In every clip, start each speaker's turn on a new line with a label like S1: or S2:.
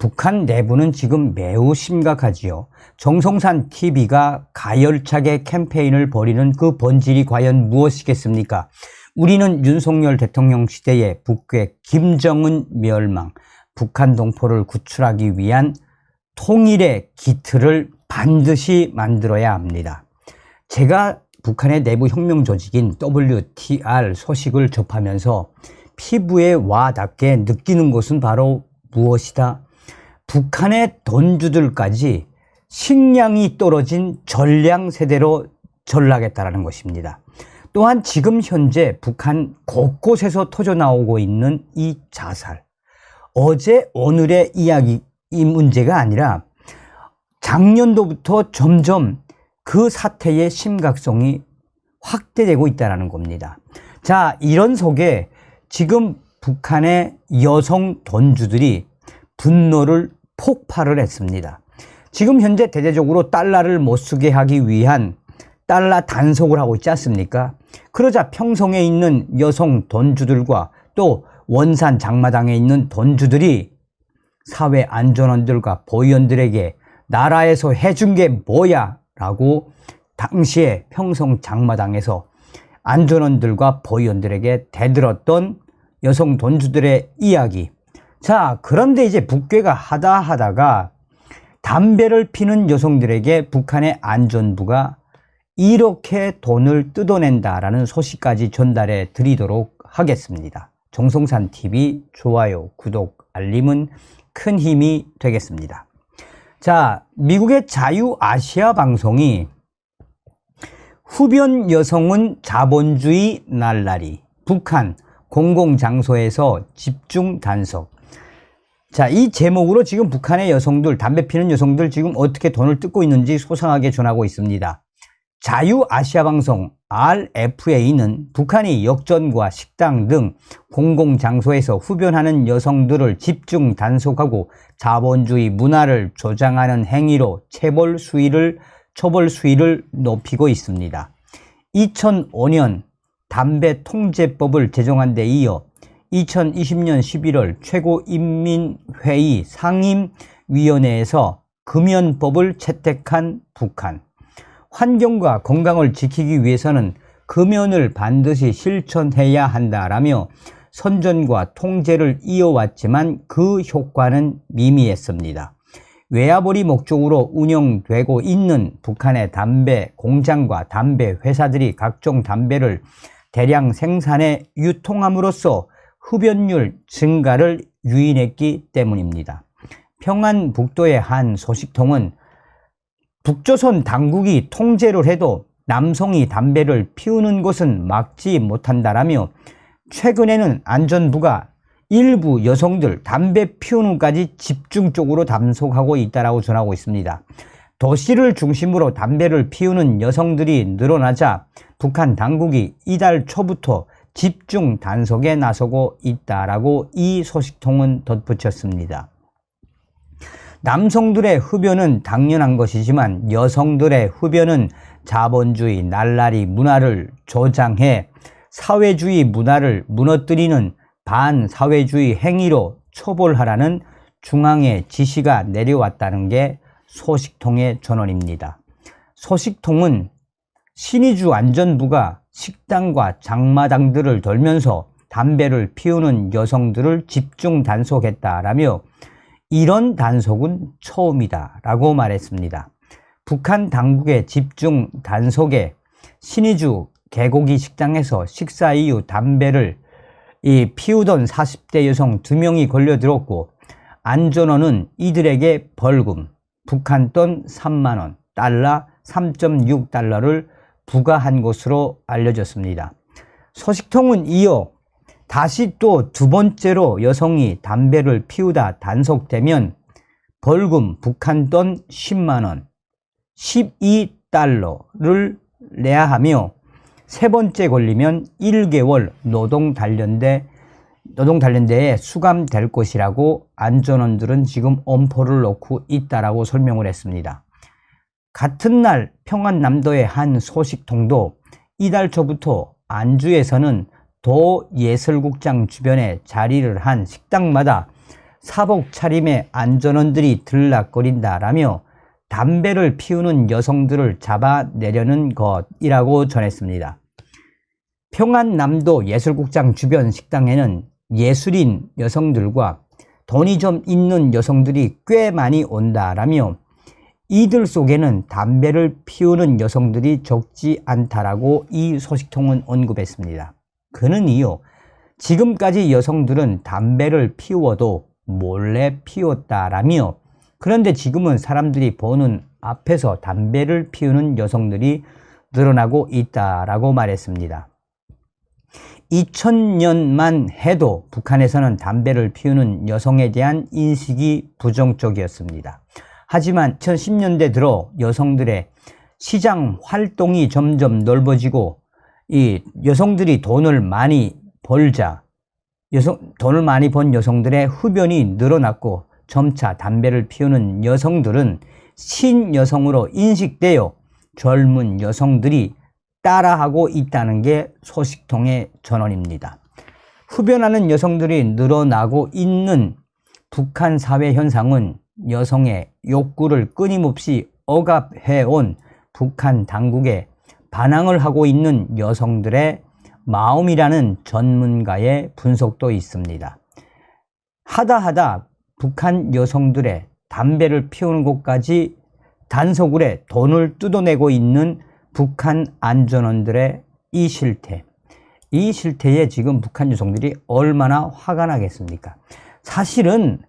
S1: 북한 내부는 지금 매우 심각하지요. 정성산 TV가 가열차게 캠페인을 벌이는 그 본질이 과연 무엇이겠습니까? 우리는 윤석열 대통령 시대의 북괴, 김정은 멸망, 북한 동포를 구출하기 위한 통일의 기틀을 반드시 만들어야 합니다. 제가 북한의 내부 혁명 조직인 WTR 소식을 접하면서 피부에 와닿게 느끼는 것은 바로 무엇이다? 북한의 돈주들까지 식량이 떨어진 전량 세대로 전락했다는 것입니다. 또한 지금 현재 북한 곳곳에서 터져나오고 있는 이 자살, 어제 오늘의 이야기, 이 문제가 아니라 작년도부터 점점 그 사태의 심각성이 확대되고 있다는 겁니다. 자, 이런 속에 지금 북한의 여성 돈주들이 분노를 폭발을 했습니다. 지금 현재 대대적으로 달러를 못 쓰게 하기 위한 달러 단속을 하고 있지 않습니까? 그러자 평성에 있는 여성 돈주들과 또 원산 장마당에 있는 돈주들이 사회 안전원들과 보위원들에게 나라에서 해준 게 뭐야? 라고 당시에 평성 장마당에서 안전원들과 보위원들에게 대들었던 여성 돈주들의 이야기. 자, 그런데 이제 북괴가 하다가 담배를 피는 여성들에게 북한의 안전부가 이렇게 돈을 뜯어낸다라는 소식까지 전달해 드리도록 하겠습니다. 정성산TV 좋아요, 구독, 알림은 큰 힘이 되겠습니다. 자, 미국의 자유아시아 방송이 흡연 여성은 자본주의 날라리, 북한 공공장소에서 집중 단속. 자, 이 제목으로 지금 북한의 여성들, 담배 피는 여성들 지금 어떻게 돈을 뜯고 있는지 소상하게 전하고 있습니다. 자유아시아 방송 RFA는 북한이 역전과 식당 등 공공장소에서 흡연하는 여성들을 집중 단속하고 자본주의 문화를 조장하는 행위로 처벌 수위를 높이고 있습니다. 2005년 담배 통제법을 제정한 데 이어 2020년 11월 최고인민회의 상임위원회에서 금연법을 채택한 북한. 환경과 건강을 지키기 위해서는 금연을 반드시 실천해야 한다라며 선전과 통제를 이어왔지만 그 효과는 미미했습니다. 외화벌이 목적으로 운영되고 있는 북한의 담배 공장과 담배 회사들이 각종 담배를 대량 생산해 유통함으로써 흡연율 증가를 유인했기 때문입니다. 평안북도의 한 소식통은 북조선 당국이 통제를 해도 남성이 담배를 피우는 것은 막지 못한다라며 최근에는 안전부가 일부 여성들 담배 피우는까지 집중적으로 단속하고 있다고 전하고 있습니다. 도시를 중심으로 담배를 피우는 여성들이 늘어나자 북한 당국이 이달 초부터 집중 단속에 나서고 있다라고 이 소식통은 덧붙였습니다. 남성들의 흡연은 당연한 것이지만 여성들의 흡연은 자본주의 날라리 문화를 조장해 사회주의 문화를 무너뜨리는 반사회주의 행위로 처벌하라는 중앙의 지시가 내려왔다는 게 소식통의 전언입니다. 소식통은 신의주 안전부가 식당과 장마당들을 돌면서 담배를 피우는 여성들을 집중 단속했다라며 이런 단속은 처음이다 라고 말했습니다. 북한 당국의 집중 단속에 신의주 개고기 식당에서 식사 이후 담배를 피우던 40대 여성 2명이 걸려들었고 안전원은 이들에게 벌금 북한 돈 3만원, 달러 3.6달러를 부과한 것으로 알려졌습니다. 소식통은 이어 다시 또 두 번째로 여성이 담배를 피우다 단속되면 벌금 북한 돈 10만원, 12달러를 내야 하며 세 번째 걸리면 1개월 노동단련대에 수감될 것이라고 안전원들은 지금 엄포를 놓고 있다라고 설명을 했습니다. 같은 날 평안남도의 한 소식통도 이달 초부터 안주에서는 도예술국장 주변에 자리를 한 식당마다 사복 차림의 안전원들이 들락거린다라며 담배를 피우는 여성들을 잡아내려는 것이라고 전했습니다. 평안남도 예술국장 주변 식당에는 예술인 여성들과 돈이 좀 있는 여성들이 꽤 많이 온다라며 이들 속에는 담배를 피우는 여성들이 적지 않다라고 이 소식통은 언급했습니다. 그는 이유, 지금까지 여성들은 담배를 피워도 몰래 피웠다라며 그런데 지금은 사람들이 보는 앞에서 담배를 피우는 여성들이 늘어나고 있다라고 말했습니다. 2000년만 해도 북한에서는 담배를 피우는 여성에 대한 인식이 부정적이었습니다. 하지만 2010년대 들어 여성들의 시장 활동이 점점 넓어지고 이 여성들이 돈을 많이 벌자 돈을 많이 번 여성들의 흡연이 늘어났고 점차 담배를 피우는 여성들은 신여성으로 인식되어 젊은 여성들이 따라하고 있다는 게 소식통의 전언입니다. 흡연하는 여성들이 늘어나고 있는 북한 사회 현상은 여성의 욕구를 끊임없이 억압해온 북한 당국에 반항을 하고 있는 여성들의 마음이라는 전문가의 분석도 있습니다. 하다 북한 여성들의 담배를 피우는 곳까지 단서굴에 돈을 뜯어내고 있는 북한 안전원들의 이 실태에 지금 북한 여성들이 얼마나 화가 나겠습니까? 사실은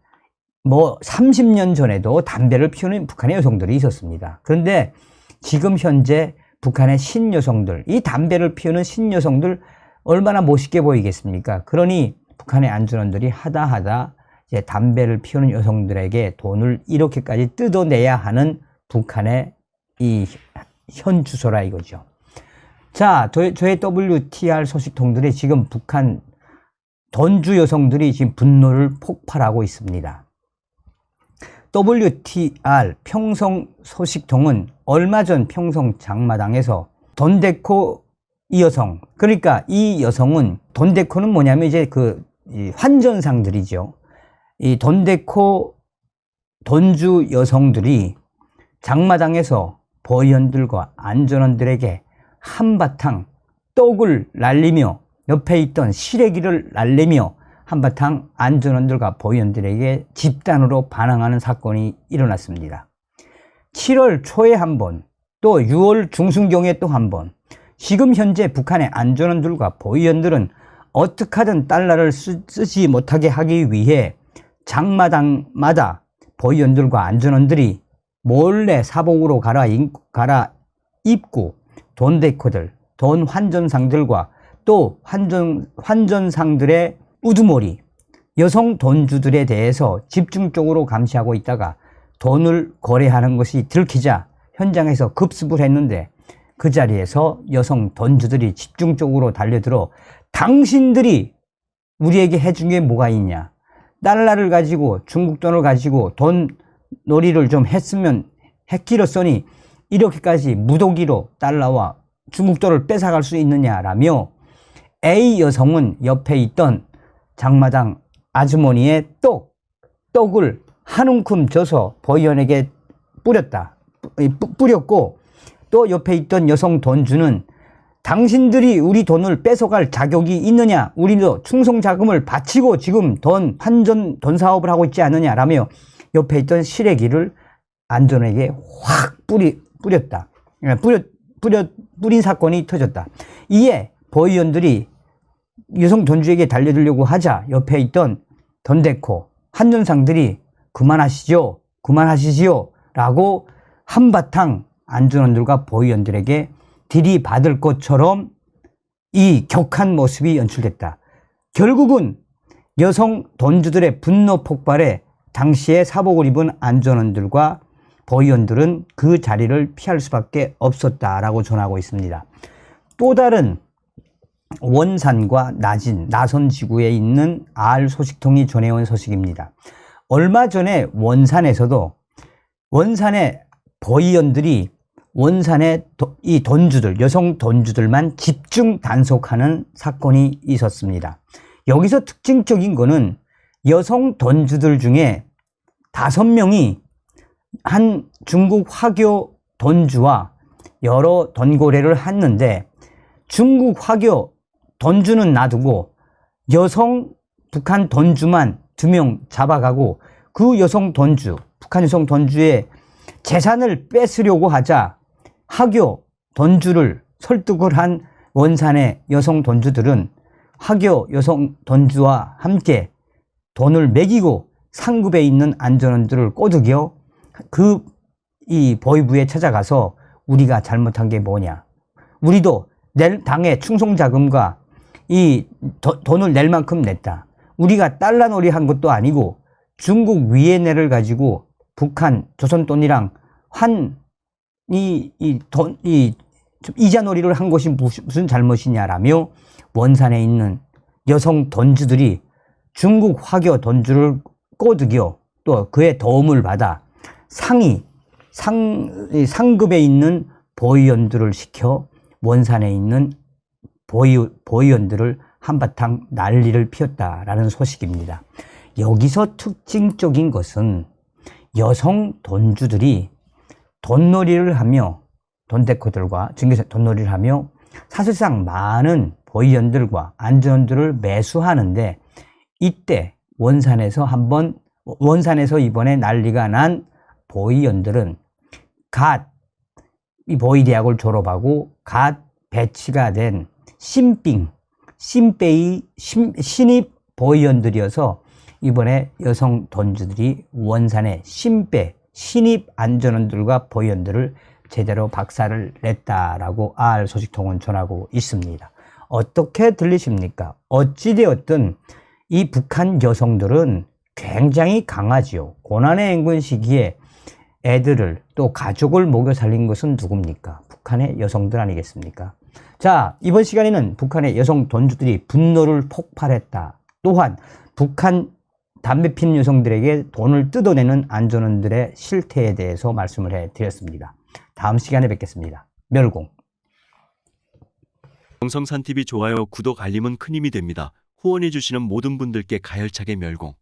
S1: 30년 전에도 담배를 피우는 북한의 여성들이 있었습니다. 그런데 지금 현재 북한의 신여성들, 이 담배를 피우는 신여성들 얼마나 멋있게 보이겠습니까? 그러니 북한의 안전원들이 하다 이제 담배를 피우는 여성들에게 돈을 이렇게까지 뜯어내야 하는 북한의 이 현 주소라 이거죠. 자, 저의 WTR 소식통들이 지금 북한 돈주 여성들이 지금 분노를 폭발하고 있습니다. WTR 평성 소식통은 얼마 전 평성 장마당에서 돈데코 이 여성, 그러니까 이 여성은 돈데코는 뭐냐면 이제 이 환전상들이죠. 이 돈데코 돈주 여성들이 장마당에서 보위원들과 안전원들에게 한바탕 떡을 날리며 옆에 있던 시래기를 날리며 한바탕 안전원들과 보위원들에게 집단으로 반항하는 사건이 일어났습니다. 7월 초에 한 번, 또 6월 중순경에 또 한 번, 지금 현재 북한의 안전원들과 보위원들은 어떻게 하든 달러를 쓰지 못하게 하기 위해 장마당마다 보위원들과 안전원들이 몰래 사복으로 갈아입고 돈데코들, 돈 환전상들과 또 환전상들의 우두머리, 여성 돈주들에 대해서 집중적으로 감시하고 있다가 돈을 거래하는 것이 들키자 현장에서 급습을 했는데 그 자리에서 여성 돈주들이 집중적으로 달려들어 당신들이 우리에게 해준 게 뭐가 있냐, 달러를 가지고 중국 돈을 가지고 돈 놀이를 좀 했기로써니 이렇게까지 무더기로 달러와 중국 돈을 뺏어갈 수 있느냐라며 A 여성은 옆에 있던 장마당 아주머니의 떡을 한 움큼 져서 보위원에게 뿌렸고, 또 옆에 있던 여성 돈주는 당신들이 우리 돈을 뺏어갈 자격이 있느냐, 우리도 충성자금을 바치고 지금 돈 사업을 하고 있지 않느냐라며 옆에 있던 시래기를 안전에게 확 뿌렸다. 뿌린 사건이 터졌다. 이에 보위원들이 여성 돈주에게 달려들려고 하자 옆에 있던 돈데코 환전상들이 그만하시지요 라고 한바탕 안전원들과 보위원들에게 들이받을 것처럼 이 격한 모습이 연출됐다. 결국은 여성 돈주들의 분노 폭발에 당시에 사복을 입은 안전원들과 보위원들은 그 자리를 피할 수밖에 없었다라고 전하고 있습니다. 또 다른 원산과 나선 지구에 있는 R 소식통이 전해온 소식입니다. 얼마 전에 원산에서도 원산의 보위원들이 원산의 이 돈주들, 여성 돈주들만 집중 단속하는 사건이 있었습니다. 여기서 특징적인 거는 여성 돈주들 중에 5명이 한 중국 화교 돈주와 여러 돈거래를 했는데 중국 화교 돈주는 놔두고 여성 북한 돈주만 2명 잡아가고 그 여성 돈주, 북한 여성 돈주의 재산을 뺏으려고 하자 화교 돈주를 설득을 한 원산의 여성 돈주들은 화교 여성 돈주와 함께 돈을 매기고 상급에 있는 안전원들을 꼬드겨 이 보위부에 찾아가서 우리가 잘못한 게 뭐냐, 우리도 당의 충송자금과 이 돈을 낼 만큼 냈다, 우리가 달러놀이 한 것도 아니고 중국 위엔회를 가지고 북한 조선돈이랑 이자놀이를 한 것이 무슨 잘못이냐라며 원산에 있는 여성 돈주들이 중국 화교 돈주를 꼬드겨 또 그의 도움을 받아 상급에 있는 보위원들을 시켜 원산에 있는 보위원들을 한바탕 난리를 피웠다라는 소식입니다. 여기서 특징적인 것은 여성 돈주들이 돈놀이를 하며 돈데코들과 증거세 돈놀이를 하며 사실상 많은 보위원들과 안전원들을 매수하는데 이때 원산에서 이번에 난리가 난 보위원들은 이 보위대학을 졸업하고 배치가 된 신입 보위원들이어서 이번에 여성 돈주들이 원산의 신입 안전원들과 보위원들을 제대로 박살을 냈다라고 소식통은 전하고 있습니다. 어떻게 들리십니까? 어찌되었든 이 북한 여성들은 굉장히 강하지요. 고난의 행군 시기에 애들을 또 가족을 먹여 살린 것은 누굽니까? 북한의 여성들 아니겠습니까? 자, 이번 시간에는 북한의 여성 돈주들이 분노를 폭발했다. 또한 북한 담배 피는 여성들에게 돈을 뜯어내는 안전원들의 실태에 대해서 말씀을 해드렸습니다. 다음 시간에 뵙겠습니다. 멸공.
S2: 정성산TV 좋아요, 구독, 알림은 큰 힘이 됩니다. 후원해주시는 모든 분들께 가열차게 멸공.